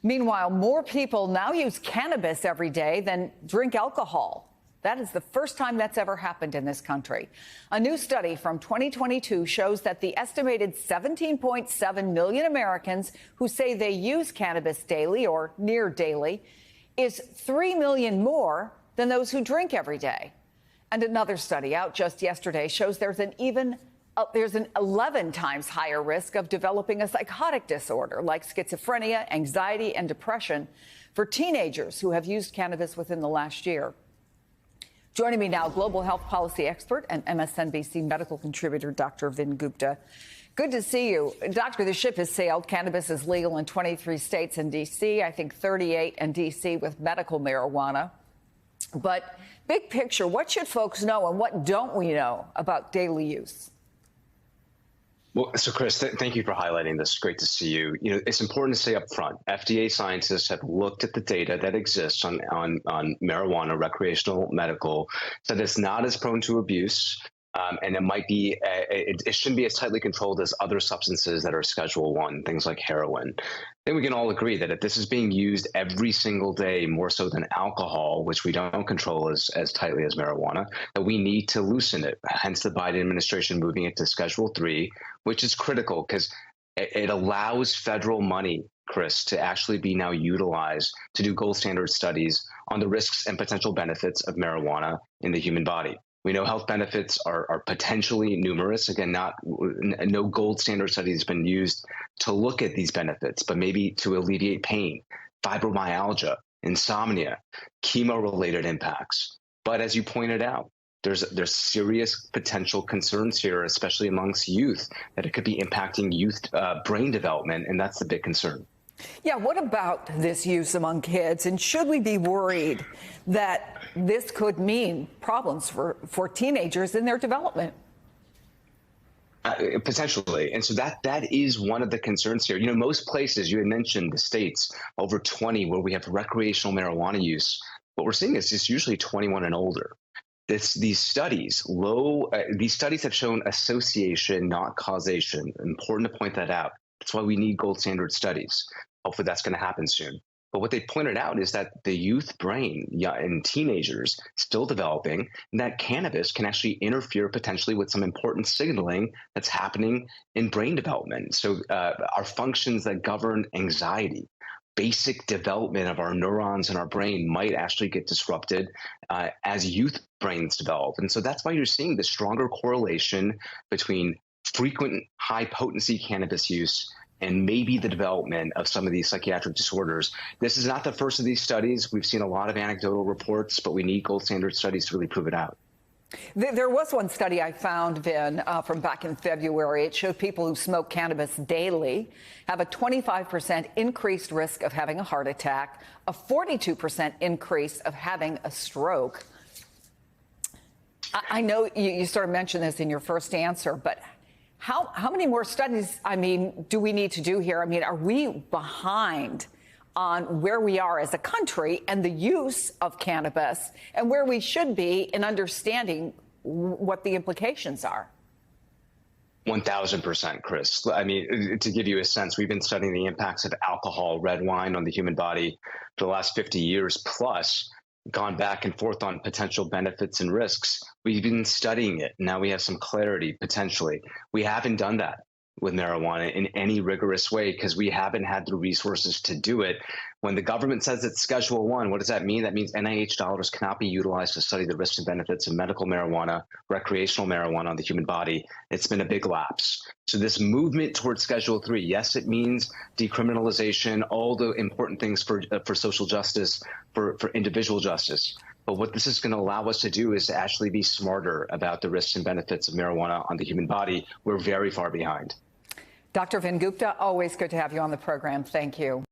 Meanwhile, more people now use cannabis every day than drink alcohol. That is the first time that's ever happened in this country. A new study from 2022 shows that the estimated 17.7 million Americans who say they use cannabis daily or near daily is 3 million more than those who drink every day. And another study out just yesterday shows there's an 11 times higher risk of developing a psychotic disorder like schizophrenia, anxiety, and depression for teenagers who have used cannabis within the last year. Joining me now, global health policy expert and MSNBC medical contributor, Dr. Vin Gupta. Good to see you. Doctor, the ship has sailed. Cannabis is legal in 23 states and D.C., I think 38 in D.C. with medical marijuana. But big picture, what should folks know and what don't we know about daily use? Well, so Chris, thank you for highlighting this. Great to see you. You know, it's important to say up front, FDA scientists have looked at the data that exists on marijuana, recreational medical, said it's not as prone to abuse. And it might be, it shouldn't be as tightly controlled as other substances that are Schedule I, things like heroin. I think we can all agree that if this is being used every single day, more so than alcohol, which we don't control as tightly as marijuana, that we need to loosen it. Hence the Biden administration moving it to Schedule III, which is critical because it allows federal money, Chris, to actually be now utilized to do gold standard studies on the risks and potential benefits of marijuana in the human body. We know health benefits are potentially numerous. Again, no gold standard study has been used to look at these benefits, but maybe to alleviate pain, fibromyalgia, insomnia, chemo-related impacts. But as you pointed out, there's serious potential concerns here, especially amongst youth, that it could be impacting youth brain development, and that's the big concern. Yeah, what about this use among kids? And should we be worried that this could mean problems for teenagers in their development? Potentially. And so that is one of the concerns here. You know, most places, you had mentioned the states, over 20, where we have recreational marijuana use. What we're seeing is it's usually 21 and older. These studies have shown association, not causation. Important to point that out. That's why we need gold standard studies. Hopefully that's going to happen soon. But what they pointed out is that the youth brain in teenagers still developing, and that cannabis can actually interfere potentially with some important signaling that's happening in brain development. So our functions that govern anxiety, basic development of our neurons in our brain might actually get disrupted as youth brains develop. And so that's why you're seeing the stronger correlation between frequent high potency cannabis use and maybe the development of some of these psychiatric disorders. This is not the first of these studies. We've seen a lot of anecdotal reports, but we need gold standard studies to really prove it out. There was one study I found, Vin, from back in February. It showed people who smoke cannabis daily have a 25% increased risk of having a heart attack, a 42% increase of having a stroke. I know you sort of mentioned this in your first answer, but how many more studies, do we need to do here? Are we behind on where we are as a country and the use of cannabis and where we should be in understanding what the implications are? 1000%, Chris. To give you a sense, we've been studying the impacts of alcohol, red wine on the human body for the last 50 years plus. Gone back and forth on potential benefits and risks. We've been studying it. Now we have some clarity, potentially. We haven't done that with marijuana in any rigorous way because we haven't had the resources to do it. When the government says it's Schedule I, what does that mean? That means NIH dollars cannot be utilized to study the risks and benefits of medical marijuana, recreational marijuana on the human body. It's been a big lapse. So this movement towards Schedule III, yes, it means decriminalization, all the important things for social justice, for individual justice. But what this is going to allow us to do is to actually be smarter about the risks and benefits of marijuana on the human body. We're very far behind. Dr. Vin Gupta, always good to have you on the program. Thank you.